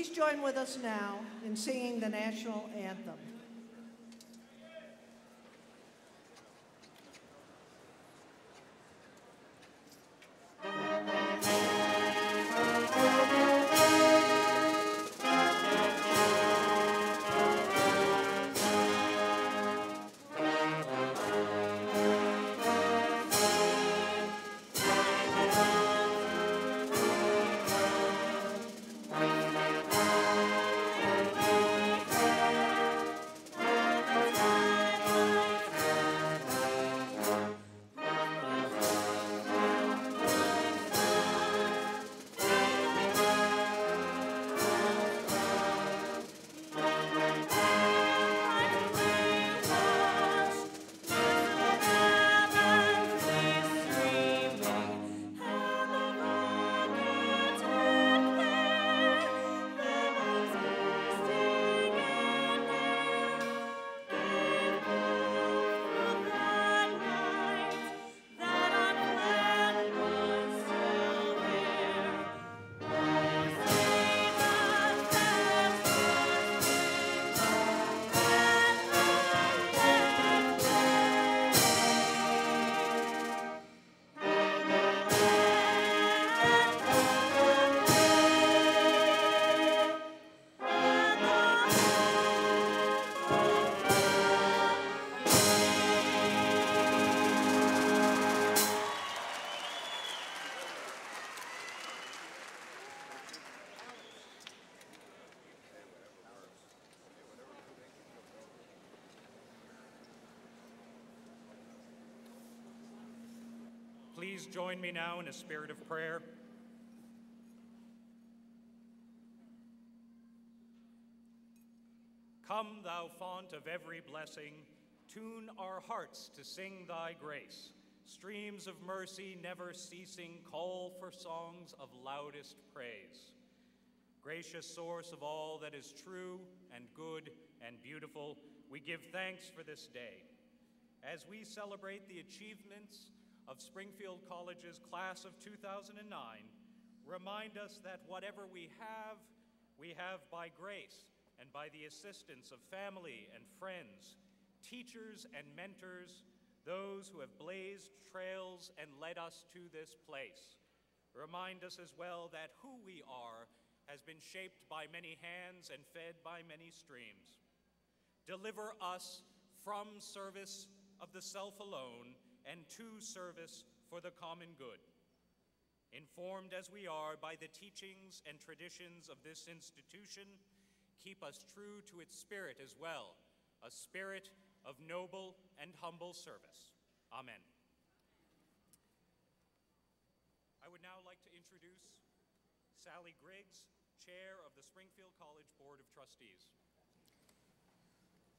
Please join with us now in singing the national anthem. Please join me now in a spirit of prayer. Come, thou font of every blessing, tune our hearts to sing thy grace. Streams of mercy never ceasing call for songs of loudest praise. Gracious source of all that is true and good and beautiful, we give thanks for this day. As we celebrate the achievements of Springfield College's class of 2009, remind us that whatever we have by grace and by the assistance of family and friends, teachers and mentors, those who have blazed trails and led us to this place. Remind us as well that who we are has been shaped by many hands and fed by many streams. Deliver us from service of the self alone and to service for the common good. Informed as we are by the teachings and traditions of this institution, keep us true to its spirit as well, a spirit of noble and humble service. Amen. I would now like to introduce Sally Griggs, Chair of the Springfield College Board of Trustees.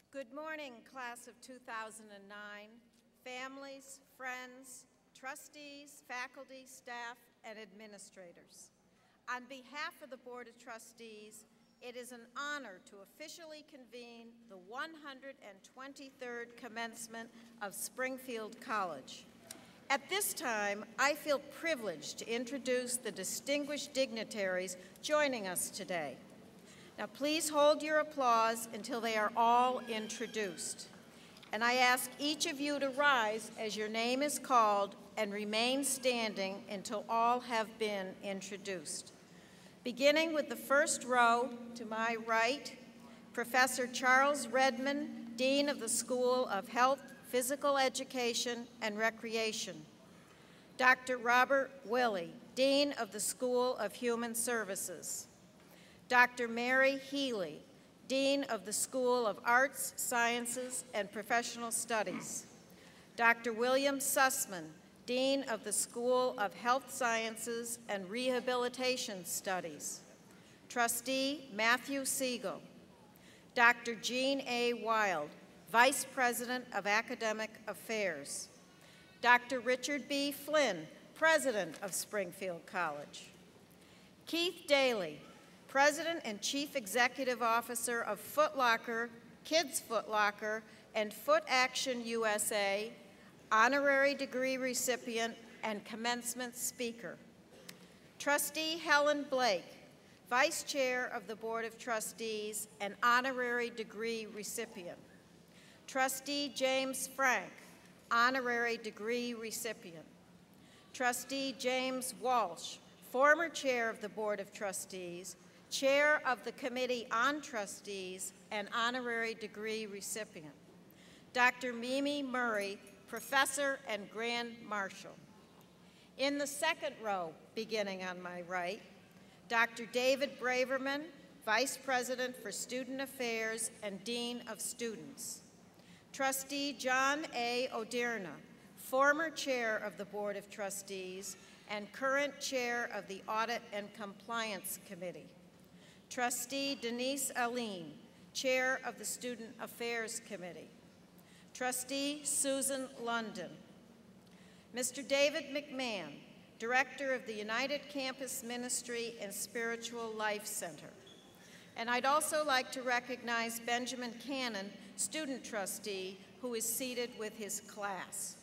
Good morning, class of 2009. Families, friends, trustees, faculty, staff, and administrators. On behalf of the Board of Trustees, it is an honor to officially convene the 123rd commencement of Springfield College. At this time, I feel privileged to introduce the distinguished dignitaries joining us today. Now, please hold your applause until they are all introduced. And I ask each of you to rise as your name is called and remain standing until all have been introduced. Beginning with the first row to my right, Professor Charles Redmond, Dean of the School of Health, Physical Education, and Recreation. Dr. Robert Willey, Dean of the School of Human Services. Dr. Mary Healy, Dean of the School of Arts, Sciences, and Professional Studies. Dr. William Sussman, Dean of the School of Health Sciences and Rehabilitation Studies. Trustee Matthew Siegel. Dr. Jean A. Wild, Vice President of Academic Affairs. Dr. Richard B. Flynn, President of Springfield College. Keith Daly, President and Chief Executive Officer of Foot Locker, Kids Foot Locker, and Foot Action USA, honorary degree recipient and commencement speaker. Trustee Helen Blake, Vice Chair of the Board of Trustees and honorary degree recipient. Trustee James Frank, honorary degree recipient. Trustee James Walsh, former Chair of the Board of Trustees, Chair of the Committee on Trustees, and honorary degree recipient. Dr. Mimi Murray, Professor and Grand Marshal. In the second row, beginning on my right, Dr. David Braverman, Vice President for Student Affairs and Dean of Students. Trustee John A. O'Dearna, former Chair of the Board of Trustees and current Chair of the Audit and Compliance Committee. Trustee Denise Aline, Chair of the Student Affairs Committee. Trustee Susan London. Mr. David McMahon, Director of the United Campus Ministry and Spiritual Life Center. And I'd also like to recognize Benjamin Cannon, Student Trustee, who is seated with his class.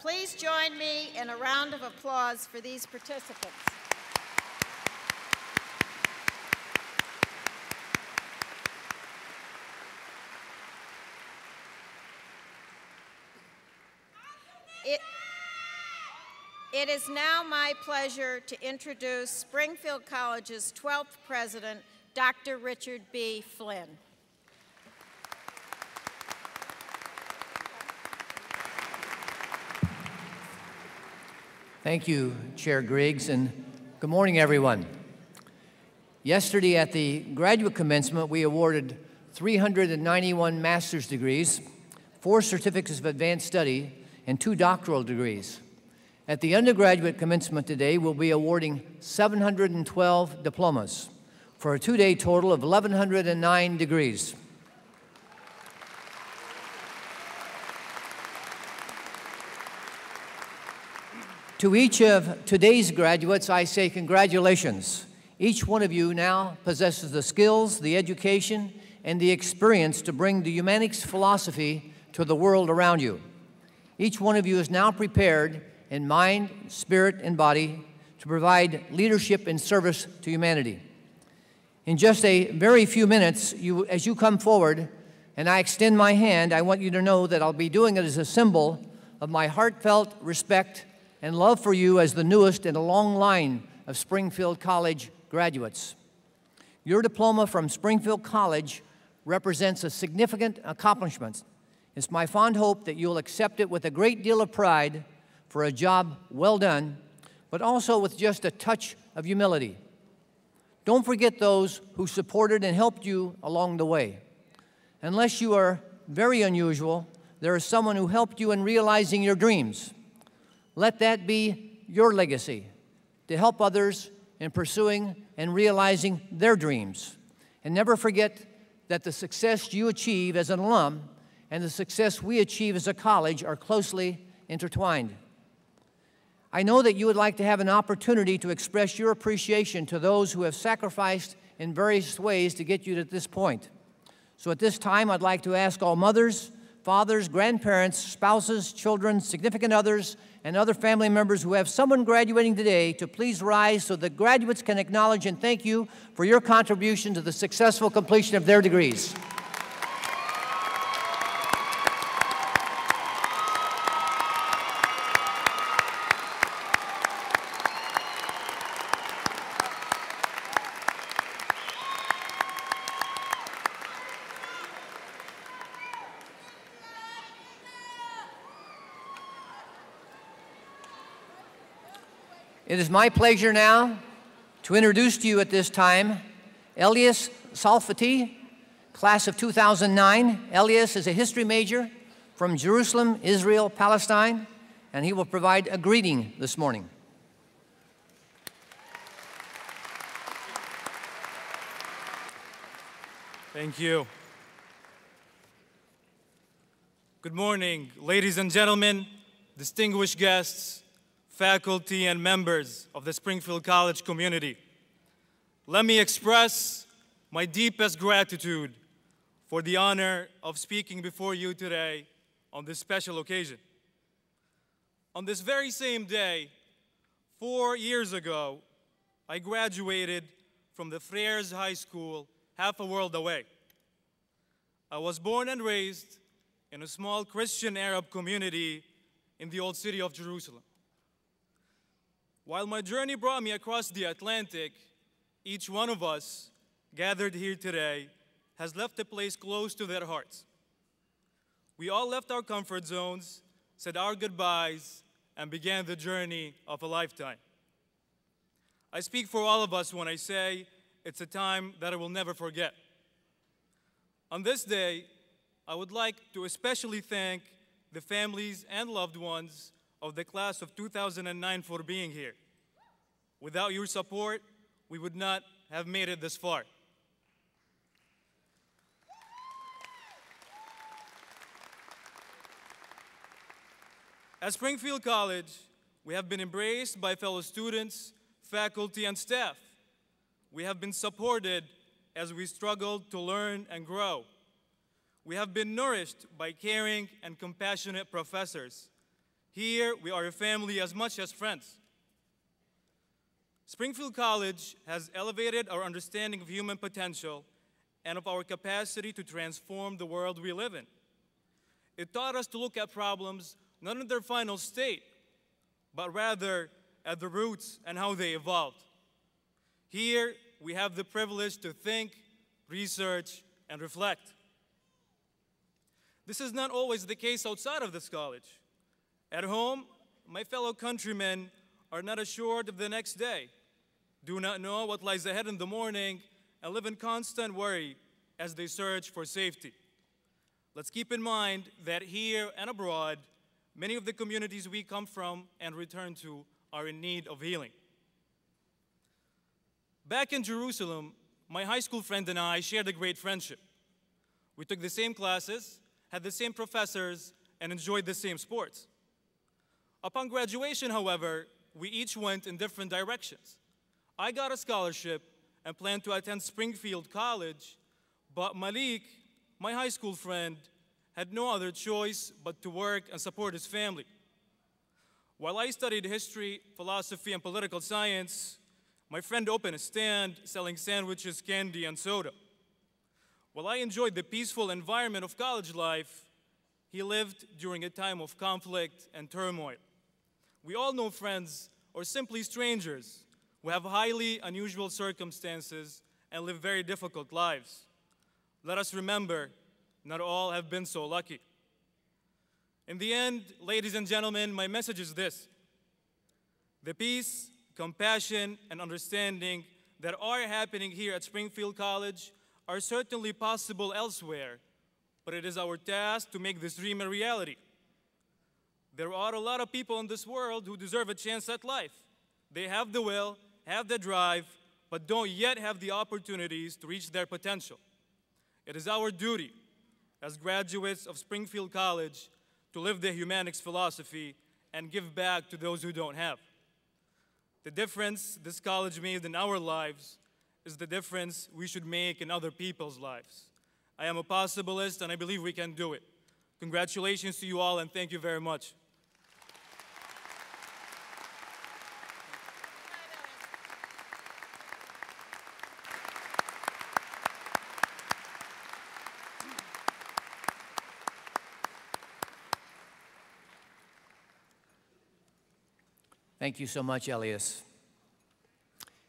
Please join me in a round of applause for these participants. It is now my pleasure to introduce Springfield College's 12th president, Dr. Richard B. Flynn. Thank you, Chair Griggs, and good morning, everyone. Yesterday at the graduate commencement, we awarded 391 master's degrees, 4 certificates of advanced study, and 2 doctoral degrees. At the undergraduate commencement today, we'll be awarding 712 diplomas for a 2-day total of 1,109 degrees. To each of today's graduates, I say congratulations. Each one of you now possesses the skills, the education, and the experience to bring the humanics philosophy to the world around you. Each one of you is now prepared in mind, spirit, and body to provide leadership and service to humanity. In just a very few minutes, as you come forward and I extend my hand, I want you to know that I'll be doing it as a symbol of my heartfelt respect and love for you as the newest in a long line of Springfield College graduates. Your diploma from Springfield College represents a significant accomplishment. It's my fond hope that you'll accept it with a great deal of pride for a job well done, but also with just a touch of humility. Don't forget those who supported and helped you along the way. Unless you are very unusual, there is someone who helped you in realizing your dreams. Let that be your legacy, to help others in pursuing and realizing their dreams. And never forget that the success you achieve as an alum and the success we achieve as a college are closely intertwined. I know that you would like to have an opportunity to express your appreciation to those who have sacrificed in various ways to get you to this point. So at this time, I'd like to ask all mothers, fathers, grandparents, spouses, children, significant others, and other family members who have someone graduating today to please rise so that graduates can acknowledge and thank you for your contribution to the successful completion of their degrees. It is my pleasure now to introduce to you at this time Elias Salfati, class of 2009. Elias is a history major from Jerusalem, Israel, Palestine, and he will provide a greeting this morning. Thank you. Good morning, ladies and gentlemen, distinguished guests, faculty, and members of the Springfield College community. Let me express my deepest gratitude for the honor of speaking before you today on this special occasion. On this very same day, 4 years ago, I graduated from the Friars High School, half a world away. I was born and raised in a small Christian Arab community in the old city of Jerusalem. While my journey brought me across the Atlantic, each one of us gathered here today has left a place close to their hearts. We all left our comfort zones, said our goodbyes, and began the journey of a lifetime. I speak for all of us when I say it's a time that I will never forget. On this day, I would like to especially thank the families and loved ones of the class of 2009 for being here. Without your support, we would not have made it this far. At Springfield College, we have been embraced by fellow students, faculty, and staff. We have been supported as we struggled to learn and grow. We have been nourished by caring and compassionate professors. Here, we are a family as much as friends. Springfield College has elevated our understanding of human potential and of our capacity to transform the world we live in. It taught us to look at problems not in their final state, but rather at the roots and how they evolved. Here, we have the privilege to think, research, and reflect. This is not always the case outside of this college. At home, my fellow countrymen are not assured of the next day, do not know what lies ahead in the morning, and live in constant worry as they search for safety. Let's keep in mind that here and abroad, many of the communities we come from and return to are in need of healing. Back in Jerusalem, my high school friend and I shared a great friendship. We took the same classes, had the same professors, and enjoyed the same sports. Upon graduation, however, we each went in different directions. I got a scholarship and planned to attend Springfield College, but Malik, my high school friend, had no other choice but to work and support his family. While I studied history, philosophy, and political science, my friend opened a stand selling sandwiches, candy, and soda. While I enjoyed the peaceful environment of college life, he lived during a time of conflict and turmoil. We all know friends or simply strangers who have highly unusual circumstances and live very difficult lives. Let us remember, not all have been so lucky. In the end, ladies and gentlemen, my message is this: the peace, compassion, and understanding that are happening here at Springfield College are certainly possible elsewhere, but it is our task to make this dream a reality. There are a lot of people in this world who deserve a chance at life. They have the will, have the drive, but don't yet have the opportunities to reach their potential. It is our duty as graduates of Springfield College to live the humanics philosophy and give back to those who don't have. The difference this college made in our lives is the difference we should make in other people's lives. I am a possibilist, and I believe we can do it. Congratulations to you all, and thank you very much. Thank you so much, Elias.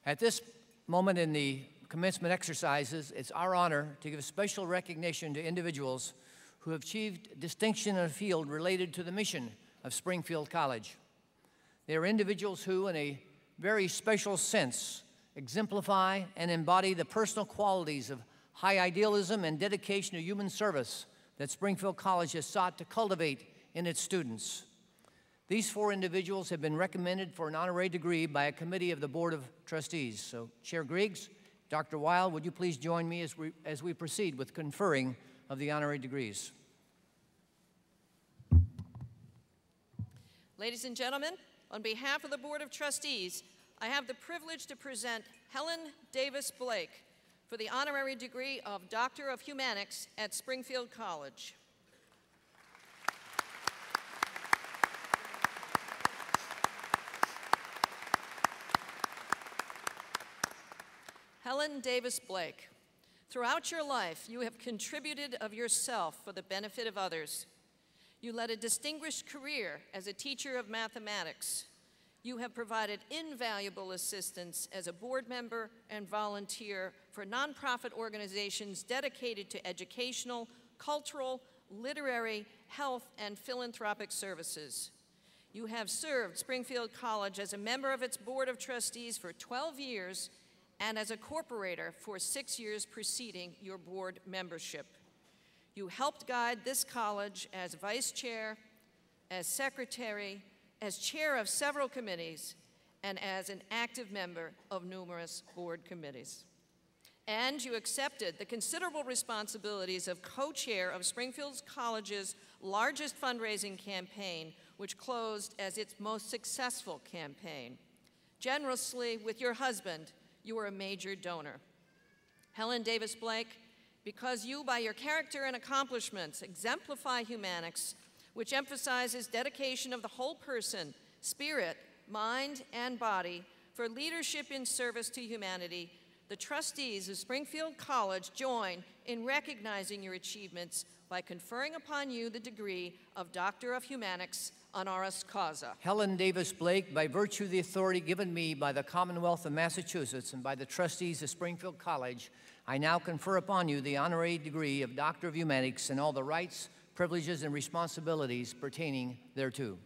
At this moment in the commencement exercises, it's our honor to give special recognition to individuals who have achieved distinction in a field related to the mission of Springfield College. They are individuals who, in a very special sense, exemplify and embody the personal qualities of high idealism and dedication to human service that Springfield College has sought to cultivate in its students. These 4 individuals have been recommended for an honorary degree by a committee of the Board of Trustees. So, Chair Griggs, Dr. Weil, would you please join me as we proceed with conferring of the honorary degrees? Ladies and gentlemen, on behalf of the Board of Trustees, I have the privilege to present Helen Davis Blake for the honorary degree of Doctor of Humanics at Springfield College. Helen Davis Blake. Throughout your life, you have contributed of yourself for the benefit of others. You led a distinguished career as a teacher of mathematics. You have provided invaluable assistance as a board member and volunteer for nonprofit organizations dedicated to educational, cultural, literary, health, and philanthropic services. You have served Springfield College as a member of its Board of Trustees for 12 years and as a corporator for 6 years preceding your board membership. You helped guide this college as vice chair, as secretary, as chair of several committees, and as an active member of numerous board committees. And you accepted the considerable responsibilities of co-chair of Springfield College's largest fundraising campaign, which closed as its most successful campaign. Generously, with your husband, you were a major donor. Helen Davis Blake, because you, by your character and accomplishments, exemplify Humanics, which emphasizes dedication of the whole person, spirit, mind, and body for leadership in service to humanity, the trustees of Springfield College join in recognizing your achievements by conferring upon you the degree of Doctor of Humanics honoris causa. Helen Davis Blake, by virtue of the authority given me by the Commonwealth of Massachusetts and by the trustees of Springfield College, I now confer upon you the honorary degree of Doctor of Humanics and all the rights, privileges, and responsibilities pertaining thereto.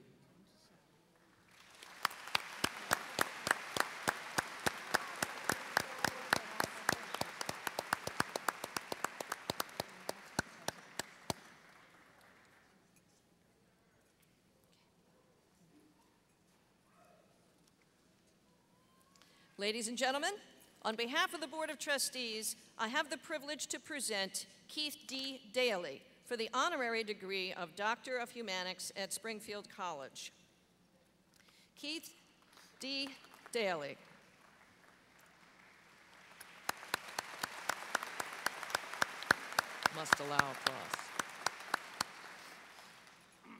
Ladies and gentlemen, on behalf of the Board of Trustees, I have the privilege to present Keith D. Daly for the honorary degree of Doctor of Humanics at Springfield College. Keith D. Daly. Must allow applause.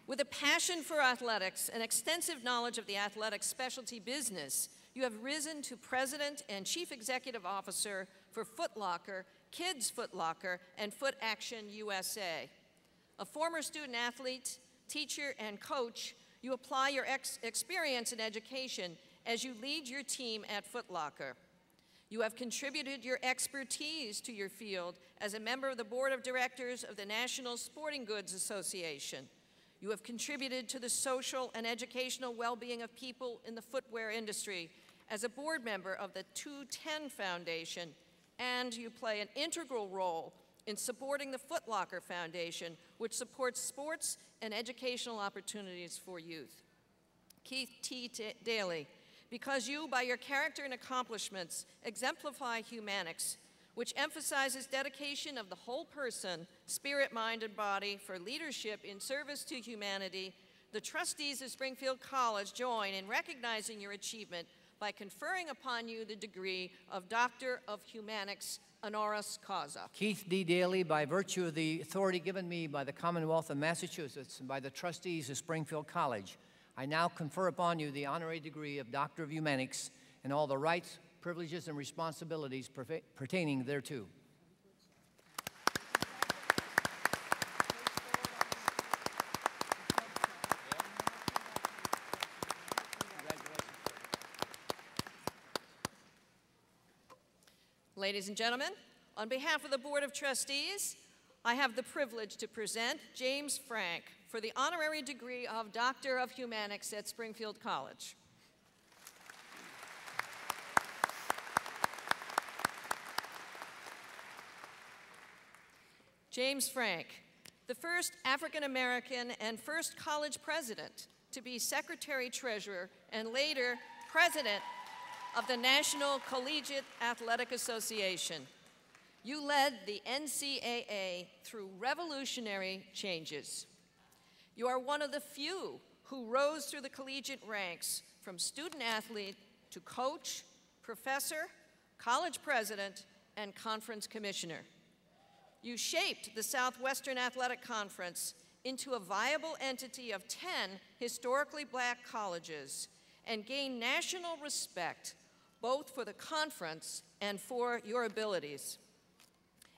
With a passion for athletics and extensive knowledge of the athletic specialty business, you have risen to President and Chief Executive Officer for Foot Locker, Kids Foot Locker, and Foot Action USA. A former student athlete, teacher, and coach, you apply your experience in education as you lead your team at Foot Locker. You have contributed your expertise to your field as a member of the Board of Directors of the National Sporting Goods Association. You have contributed to the social and educational well-being of people in the footwear industry as a board member of the 210 Foundation, and you play an integral role in supporting the Foot Locker Foundation, which supports sports and educational opportunities for youth. Keith T. Daly, because you, by your character and accomplishments, exemplify Humanics, which emphasizes dedication of the whole person, spirit, mind, and body for leadership in service to humanity, the trustees of Springfield College join in recognizing your achievement by conferring upon you the degree of Doctor of Humanics honoris causa. Keith D. Daly, by virtue of the authority given me by the Commonwealth of Massachusetts and by the trustees of Springfield College, I now confer upon you the honorary degree of Doctor of Humanics and all the rights, privileges, and responsibilities pertaining thereto. Ladies and gentlemen, on behalf of the Board of Trustees, I have the privilege to present James Frank for the honorary degree of Doctor of Humanics at Springfield College. James Frank, the first African-American and first college president to be Secretary-Treasurer and later President of the National Collegiate Athletic Association. You led the NCAA through revolutionary changes. You are one of the few who rose through the collegiate ranks from student athlete to coach, professor, college president, and conference commissioner. You shaped the Southwestern Athletic Conference into a viable entity of 10 historically black colleges and gained national respect, both for the conference and for your abilities.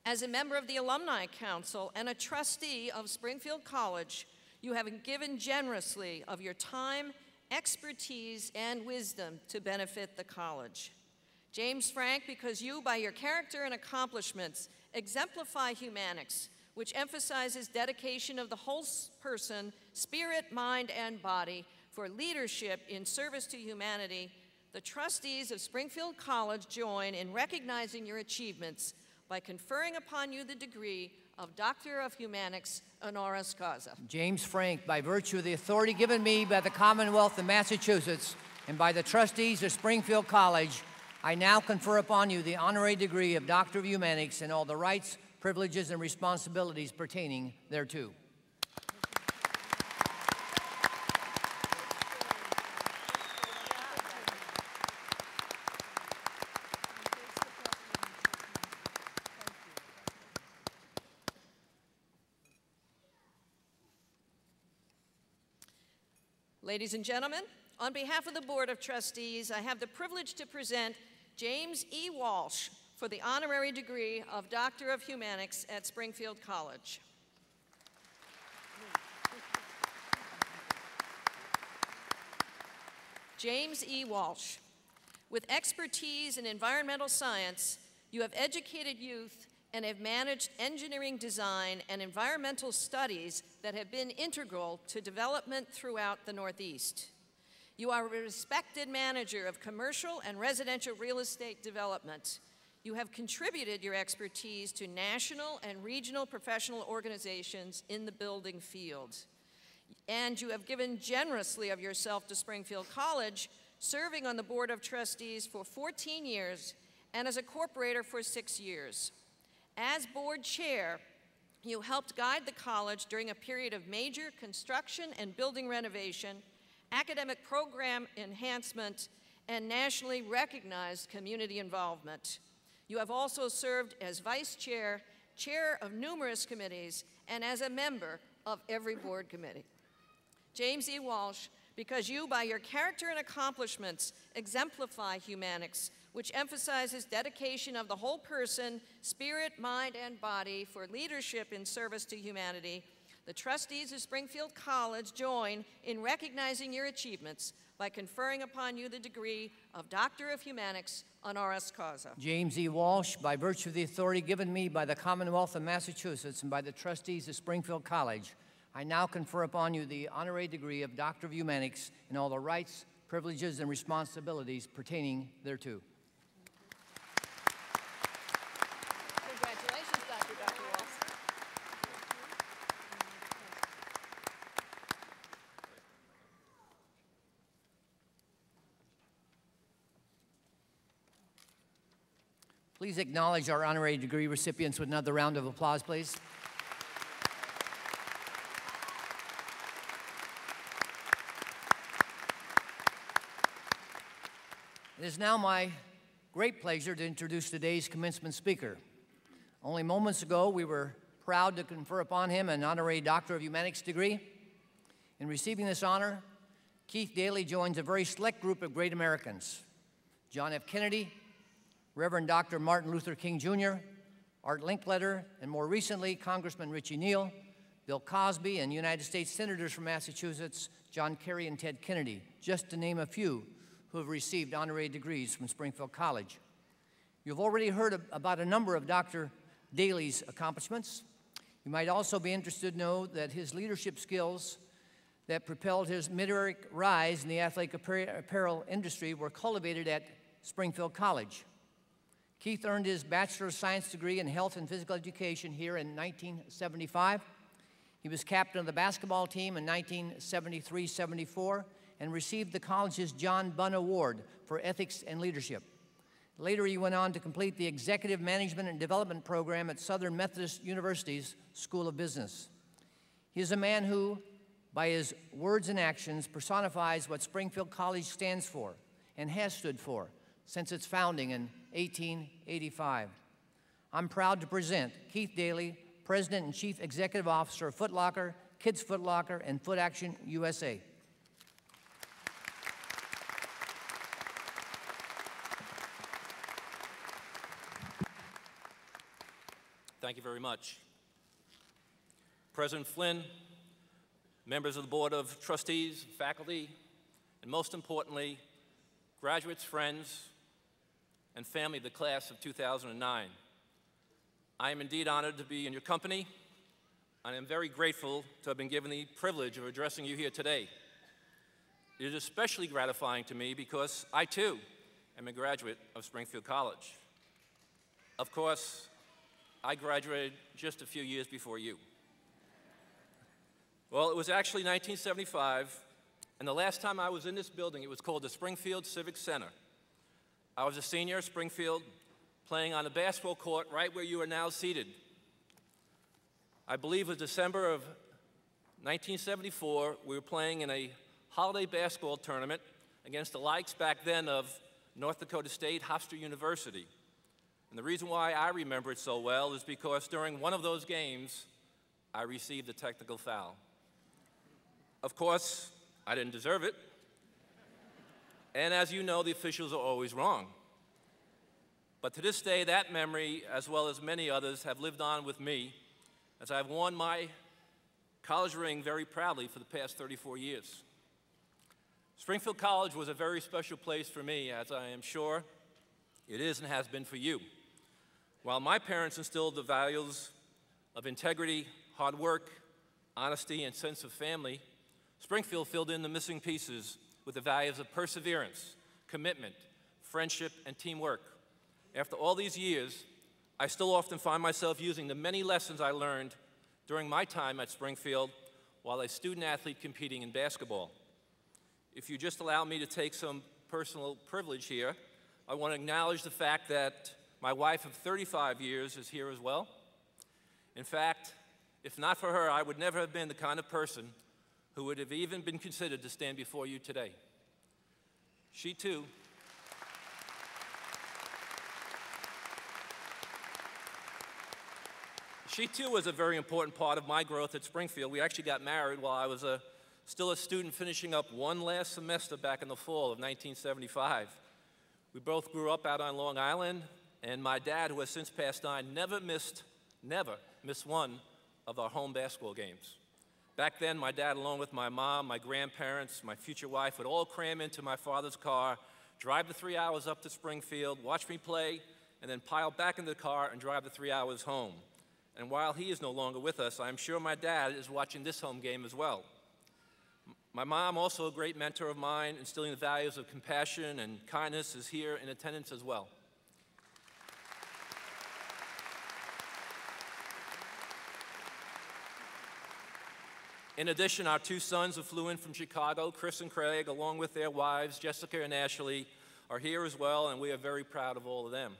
As a member of the Alumni Council and a trustee of Springfield College, you have given generously of your time, expertise, and wisdom to benefit the college. James Frank, because you, by your character and accomplishments, exemplify Humanics, which emphasizes dedication of the whole person, spirit, mind, and body for leadership in service to humanity, the trustees of Springfield College join in recognizing your achievements by conferring upon you the degree of Doctor of Humanics honoris causa. James Frank, by virtue of the authority given me by the Commonwealth of Massachusetts and by the trustees of Springfield College, I now confer upon you the honorary degree of Doctor of Humanics and all the rights, privileges, and responsibilities pertaining thereto. Ladies and gentlemen, on behalf of the Board of Trustees, I have the privilege to present James E. Walsh for the honorary degree of Doctor of Humanics at Springfield College. James E. Walsh, with expertise in environmental science, you have educated youth and have managed engineering design and environmental studies that have been integral to development throughout the Northeast. You are a respected manager of commercial and residential real estate development. You have contributed your expertise to national and regional professional organizations in the building field. And you have given generously of yourself to Springfield College, serving on the Board of Trustees for 14 years and as a corporator for 6 years. As board chair, you helped guide the college during a period of major construction and building renovation, academic program enhancement, and nationally recognized community involvement. You have also served as vice chair, chair of numerous committees, and as a member of every board committee. James E. Walsh, because you, by your character and accomplishments, exemplify Humanics, which emphasizes dedication of the whole person, spirit, mind, and body for leadership in service to humanity, the trustees of Springfield College join in recognizing your achievements by conferring upon you the degree of Doctor of Humanics honoris causa. James E. Walsh, by virtue of the authority given me by the Commonwealth of Massachusetts and by the trustees of Springfield College, I now confer upon you the honorary degree of Doctor of Humanics and all the rights, privileges, and responsibilities pertaining thereto. Congratulations, Dr. Walsh. Please acknowledge our honorary degree recipients with another round of applause, please. It is now my great pleasure to introduce today's commencement speaker. Only moments ago, we were proud to confer upon him an honorary Doctor of Humanics degree. In receiving this honor, Keith Daly joins a very select group of great Americans: John F. Kennedy, Reverend Dr. Martin Luther King Jr., Art Linkletter, and more recently, Congressman Richie Neal, Bill Cosby, and United States Senators from Massachusetts, John Kerry and Ted Kennedy, just to name a few who have received honorary degrees from Springfield College. You've already heard about a number of Dr. Daly's accomplishments. You might also be interested to know that his leadership skills that propelled his meteoric rise in the athletic apparel industry were cultivated at Springfield College. Keith earned his Bachelor of Science degree in Health and Physical Education here in 1975. He was captain of the basketball team in 1973-74 and received the college's John Bunn Award for Ethics and Leadership. Later, he went on to complete the Executive Management and Development program at Southern Methodist University's School of Business. He is a man who, by his words and actions, personifies what Springfield College stands for and has stood for since its founding in 1885. I'm proud to present Keith Daly, President and Chief Executive Officer of Foot Locker, Kids Foot Locker, and Foot Action USA. Thank you very much. President Flynn, members of the Board of Trustees, faculty, and most importantly, graduates, friends, and family of the class of 2009. I am indeed honored to be in your company, and I am very grateful to have been given the privilege of addressing you here today. It is especially gratifying to me because I, too, am a graduate of Springfield College. Of course, I graduated just a few years before you. Well, it was actually 1975, and the last time I was in this building, it was called the Springfield Civic Center. I was a senior at Springfield, playing on the basketball court right where you are now seated. I believe it was December of 1974, we were playing in a holiday basketball tournament against the likes back then of North Dakota State, Hofstra University. And the reason why I remember it so well is because during one of those games, I received a technical foul. Of course, I didn't deserve it. And as you know, the officials are always wrong. But to this day, that memory, as well as many others, have lived on with me as I've worn my college ring very proudly for the past 34 years. Springfield College was a very special place for me, as I am sure it is and has been for you. While my parents instilled the values of integrity, hard work, honesty, and sense of family, Springfield filled in the missing pieces with the values of perseverance, commitment, friendship, and teamwork. After all these years, I still often find myself using the many lessons I learned during my time at Springfield while a student athlete competing in basketball. If you just allow me to take some personal privilege here, I want to acknowledge the fact that my wife of 35 years is here as well. In fact, if not for her, I would never have been the kind of person who would have even been considered to stand before you today. She too was a very important part of my growth at Springfield. We actually got married while I was still a student finishing up one last semester back in the fall of 1975. We both grew up out on Long Island, and my dad, who has since passed on, never missed one of our home basketball games. Back then, my dad, along with my mom, my grandparents, my future wife, would all cram into my father's car, drive the 3 hours up to Springfield, watch me play, and then pile back in the car and drive the 3 hours home. And while he is no longer with us, I'm sure my dad is watching this home game as well. My mom, also a great mentor of mine, instilling the values of compassion and kindness, is here in attendance as well. In addition, our two sons who flew in from Chicago, Chris and Craig, along with their wives, Jessica and Ashley, are here as well, and we are very proud of all of them.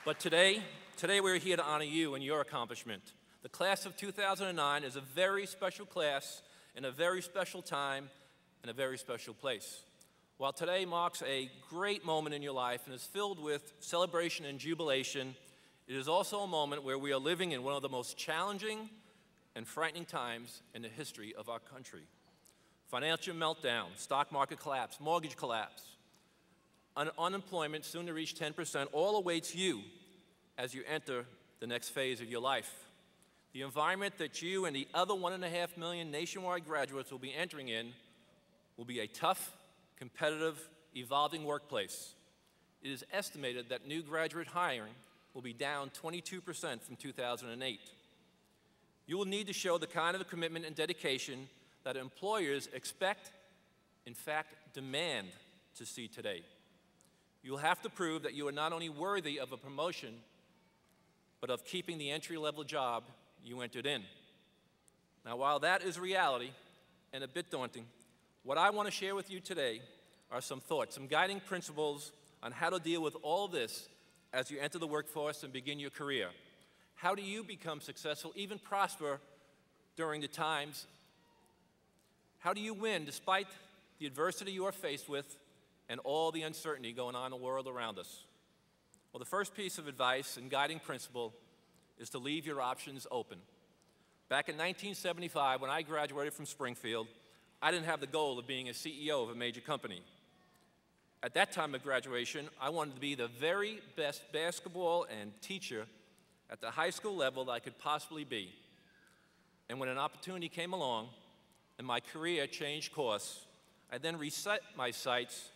But today we're here to honor you and your accomplishment. The class of 2009 is a very special class in a very special time in a very special place. While today marks a great moment in your life and is filled with celebration and jubilation, it is also a moment where we are living in one of the most challenging and frightening times in the history of our country. Financial meltdown, stock market collapse, mortgage collapse, unemployment soon to reach 10%, all awaits you as you enter the next phase of your life. The environment that you and the other 1.5 million nationwide graduates will be entering in will be a tough, competitive, evolving workplace. It is estimated that new graduate hiring will be down 22% from 2008. You will need to show the kind of commitment and dedication that employers expect, in fact, demand to see today. You will have to prove that you are not only worthy of a promotion, but of keeping the entry-level job you entered in. Now, while that is reality and a bit daunting, what I want to share with you today are some thoughts, some guiding principles on how to deal with all this as you enter the workforce and begin your career. How do you become successful, even prosper during the times? How do you win despite the adversity you are faced with and all the uncertainty going on in the world around us? Well, the first piece of advice and guiding principle is to leave your options open. Back in 1975, when I graduated from Springfield, I didn't have the goal of being a CEO of a major company. at that time of graduation, I wanted to be the very best basketball and teacher at the high school level that I could possibly be. And when an opportunity came along and my career changed course, I then reset my sights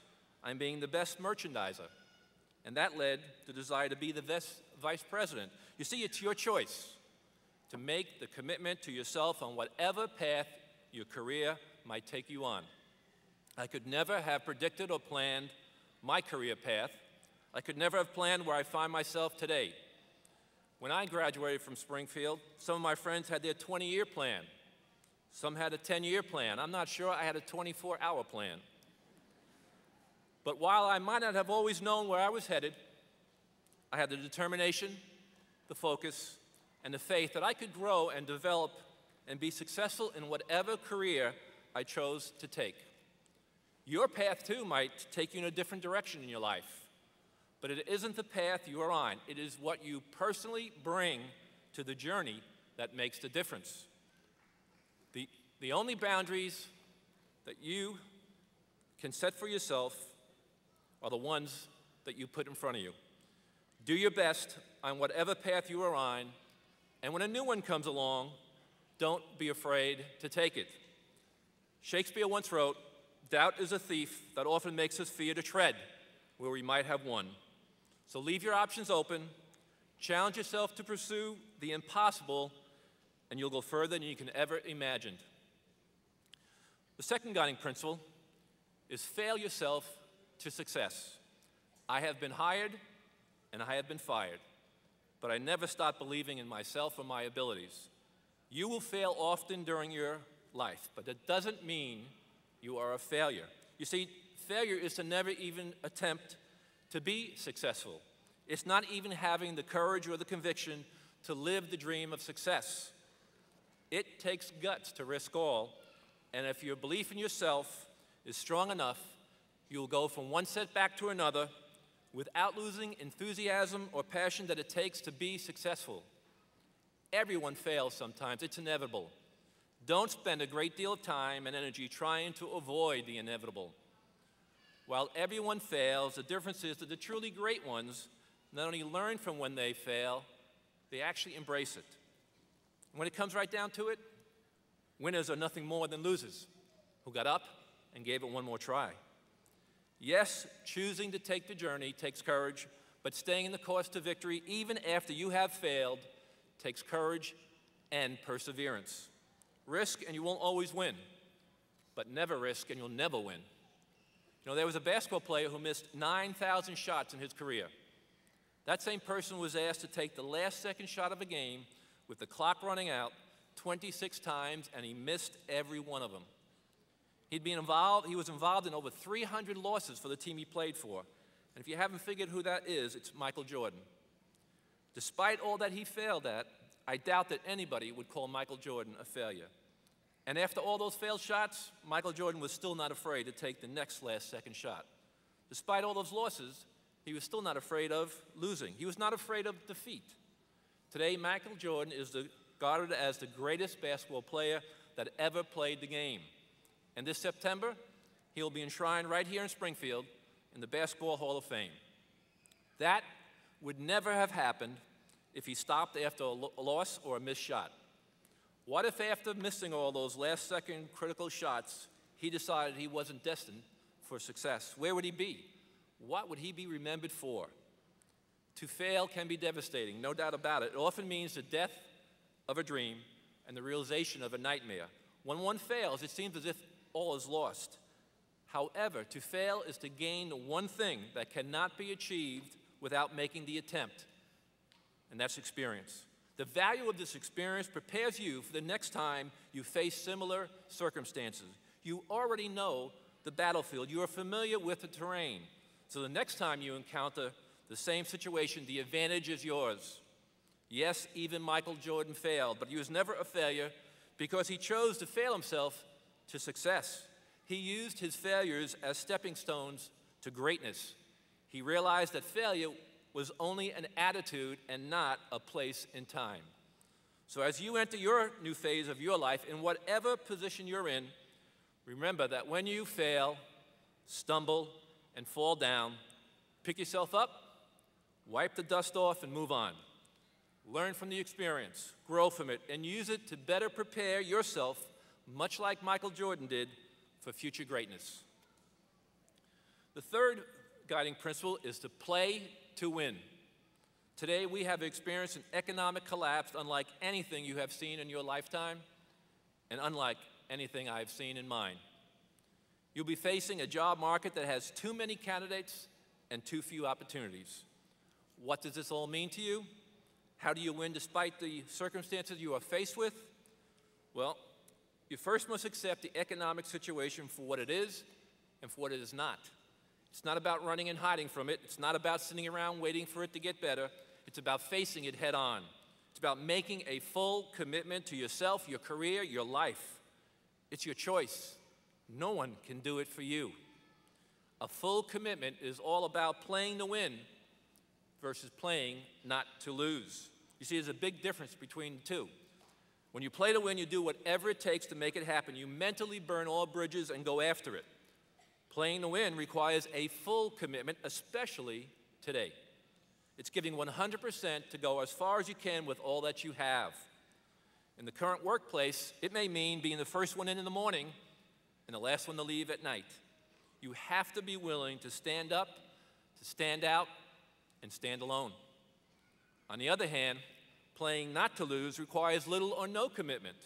on being the best merchandiser. And that led to the desire to be the best vice president. You see, it's your choice to make the commitment to yourself on whatever path your career might take you on. I could never have predicted or planned my career path. I could never have planned where I find myself today. When I graduated from Springfield, some of my friends had their 20-year plan. Some had a 10-year plan. I'm not sure I had a 24-hour plan. But while I might not have always known where I was headed, I had the determination, the focus, and the faith that I could grow and develop and be successful in whatever career I chose to take. Your path, too, might take you in a different direction in your life, but it isn't the path you are on. It is what you personally bring to the journey that makes the difference. The only boundaries that you can set for yourself are the ones that you put in front of you. Do your best on whatever path you are on, and when a new one comes along, don't be afraid to take it. Shakespeare once wrote, "Doubt is a thief that often makes us fear to tread where we might have won." So leave your options open, challenge yourself to pursue the impossible, and you'll go further than you can ever imagine. The second guiding principle is fail yourself to success. I have been hired and I have been fired, but I never stopped believing in myself or my abilities. You will fail often during your life, but that doesn't mean you are a failure. You see, failure is to never even attempt to be successful. It's not even having the courage or the conviction to live the dream of success. It takes guts to risk all, and if your belief in yourself is strong enough, you'll go from one setback to another without losing enthusiasm or passion that it takes to be successful. Everyone fails sometimes. It's inevitable. Don't spend a great deal of time and energy trying to avoid the inevitable. While everyone fails, the difference is that the truly great ones not only learn from when they fail, they actually embrace it. When it comes right down to it, winners are nothing more than losers who got up and gave it one more try. Yes, choosing to take the journey takes courage, but staying in the course to victory, even after you have failed, takes courage and perseverance. Risk and you won't always win, but never risk and you'll never win. You know, there was a basketball player who missed 9,000 shots in his career. That same person was asked to take the last second shot of a game with the clock running out 26 times, and he missed every one of them. He was involved in over 300 losses for the team he played for. And if you haven't figured who that is, it's Michael Jordan. Despite all that he failed at, I doubt that anybody would call Michael Jordan a failure. And after all those failed shots, Michael Jordan was still not afraid to take the next last second shot. Despite all those losses, he was still not afraid of losing. He was not afraid of defeat. Today, Michael Jordan is regarded as the greatest basketball player that ever played the game. And this September, he'll be enshrined right here in Springfield in the Basketball Hall of Fame. That would never have happened if he stopped after a loss or a missed shot. What if after missing all those last-second critical shots, he decided he wasn't destined for success? Where would he be? What would he be remembered for? To fail can be devastating, no doubt about it. It often means the death of a dream and the realization of a nightmare. When one fails, it seems as if all is lost. However, to fail is to gain one thing that cannot be achieved without making the attempt, and that's experience. The value of this experience prepares you for the next time you face similar circumstances. You already know the battlefield. You are familiar with the terrain. So the next time you encounter the same situation, the advantage is yours. Yes, even Michael Jordan failed, but he was never a failure because he chose to fail himself to success. He used his failures as stepping stones to greatness. He realized that failure was only an attitude and not a place in time. So as you enter your new phase of your life, in whatever position you're in, remember that when you fail, stumble, and fall down, pick yourself up, wipe the dust off, and move on. Learn from the experience, grow from it, and use it to better prepare yourself, much like Michael Jordan did, for future greatness. The third guiding principle is to play to win. Today, we have experienced an economic collapse unlike anything you have seen in your lifetime and unlike anything I've seen in mine. You'll be facing a job market that has too many candidates and too few opportunities. What does this all mean to you? How do you win despite the circumstances you are faced with? Well, you first must accept the economic situation for what it is and for what it is not. It's not about running and hiding from it. It's not about sitting around waiting for it to get better. It's about facing it head on. It's about making a full commitment to yourself, your career, your life. It's your choice. No one can do it for you. A full commitment is all about playing to win versus playing not to lose. You see, there's a big difference between the two. When you play to win, you do whatever it takes to make it happen. You mentally burn all bridges and go after it. Playing to win requires a full commitment, especially today. It's giving 100% to go as far as you can with all that you have. In the current workplace, it may mean being the first one in the morning and the last one to leave at night. You have to be willing to stand up, to stand out, and stand alone. On the other hand, playing not to lose requires little or no commitment.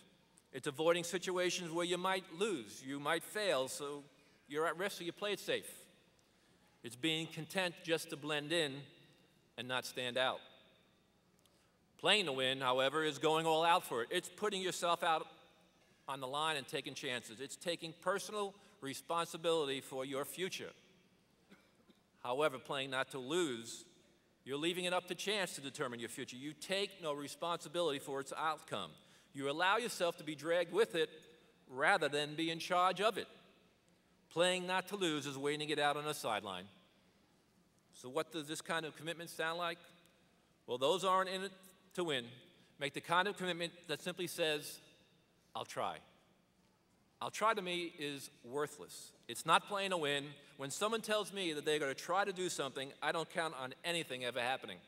It's avoiding situations where you might lose, you might fail, so you're at risk, so you play it safe. It's being content just to blend in and not stand out. Playing to win, however, is going all out for it. It's putting yourself out on the line and taking chances. It's taking personal responsibility for your future. However, playing not to lose, you're leaving it up to chance to determine your future. You take no responsibility for its outcome. You allow yourself to be dragged with it rather than be in charge of it. Playing not to lose is waiting to get out on the sideline. So what does this kind of commitment sound like? Well, those aren't in it to win. Make the kind of commitment that simply says, I'll try. I'll try to me is worthless. It's not playing to win. When someone tells me that they're going to try to do something, I don't count on anything ever happening.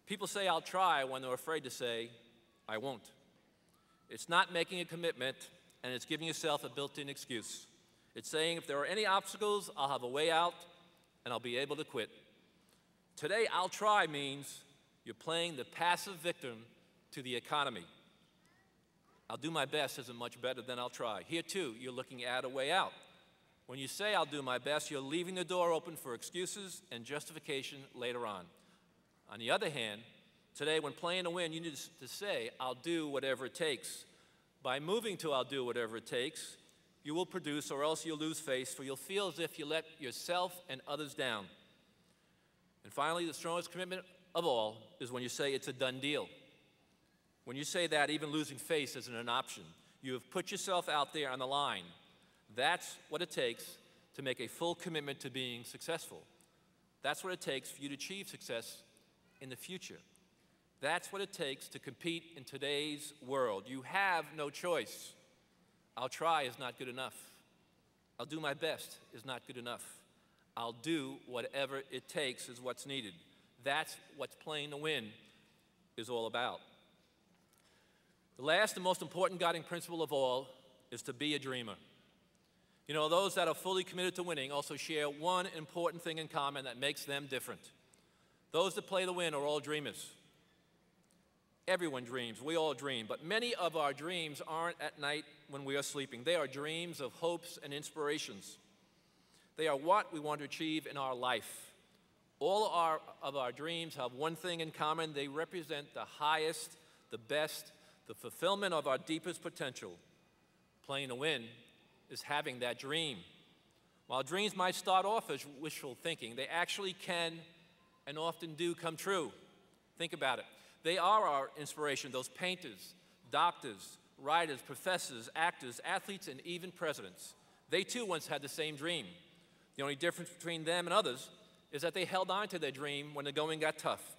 People say I'll try when they're afraid to say, I won't. It's not making a commitment, and it's giving yourself a built-in excuse. It's saying if there are any obstacles, I'll have a way out, and I'll be able to quit. Today, I'll try means you're playing the passive victim to the economy. I'll do my best isn't much better than I'll try. Here, too, you're looking at a way out. When you say I'll do my best, you're leaving the door open for excuses and justification later on. On the other hand, today, when playing to win, you need to say, I'll do whatever it takes. By moving to I'll do whatever it takes, you will produce or else you'll lose face, for you'll feel as if you let yourself and others down. And finally, the strongest commitment of all is when you say it's a done deal. When you say that, even losing face isn't an option. You have put yourself out there on the line. That's what it takes to make a full commitment to being successful. That's what it takes for you to achieve success in the future. That's what it takes to compete in today's world. You have no choice. I'll try is not good enough. I'll do my best is not good enough. I'll do whatever it takes is what's needed. That's what playing to win is all about. The last and most important guiding principle of all is to be a dreamer. You know, those that are fully committed to winning also share one important thing in common that makes them different. Those that play to win are all dreamers. Everyone dreams, we all dream, but many of our dreams aren't at night when we are sleeping. They are dreams of hopes and inspirations. They are what we want to achieve in our life. All of our dreams have one thing in common. They represent the highest, the best, the fulfillment of our deepest potential. Playing to win is having that dream. While dreams might start off as wishful thinking, they actually can and often do come true. Think about it. They are our inspiration, those painters, doctors, writers, professors, actors, athletes, and even presidents. They too once had the same dream. The only difference between them and others is that they held on to their dream when the going got tough.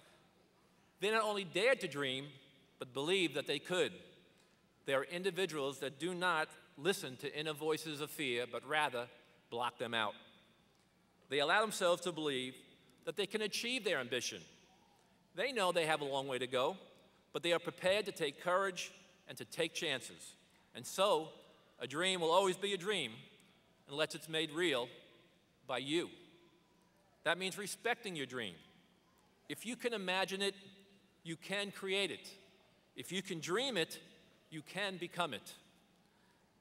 They not only dared to dream, but believed that they could. They are individuals that do not listen to inner voices of fear, but rather block them out. They allow themselves to believe that they can achieve their ambition. They know they have a long way to go, but they are prepared to take courage and to take chances. And so, a dream will always be a dream unless it's made real by you. That means respecting your dream. If you can imagine it, you can create it. If you can dream it, you can become it.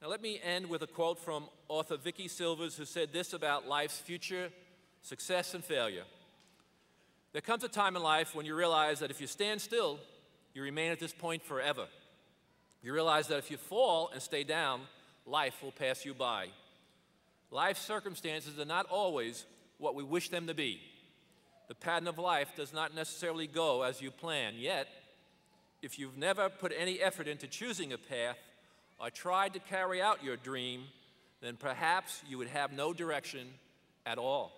Now let me end with a quote from author Vicky Silvers, who said this about life's future, success, and failure. There comes a time in life when you realize that if you stand still, you remain at this point forever. You realize that if you fall and stay down, life will pass you by. Life's circumstances are not always what we wish them to be. The pattern of life does not necessarily go as you plan, yet, if you've never put any effort into choosing a path or tried to carry out your dream, then perhaps you would have no direction at all.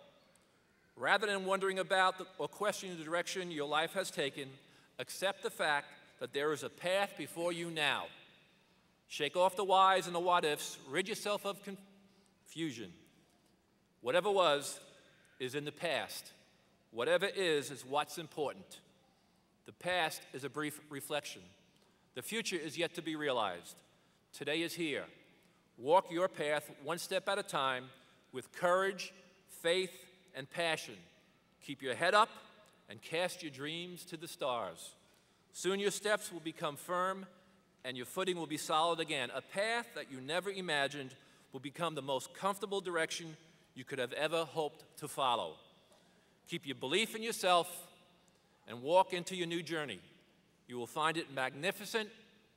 Rather than wondering about or questioning the direction your life has taken, accept the fact that there is a path before you now. Shake off the whys and the what-ifs, rid yourself of confusion. Whatever was is in the past. Whatever is what's important. The past is a brief reflection. The future is yet to be realized. Today is here. Walk your path one step at a time with courage, faith, and passion. Keep your head up and cast your dreams to the stars. Soon your steps will become firm and your footing will be solid again. A path that you never imagined will become the most comfortable direction you could have ever hoped to follow. Keep your belief in yourself and walk into your new journey. You will find it magnificent,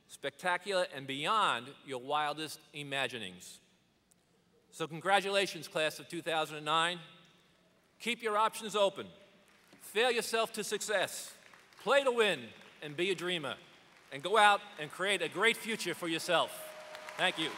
spectacular, and beyond your wildest imaginings. So congratulations, class of 2009. Keep your options open. Fail yourself to success. Play to win and be a dreamer. And go out and create a great future for yourself. Thank you.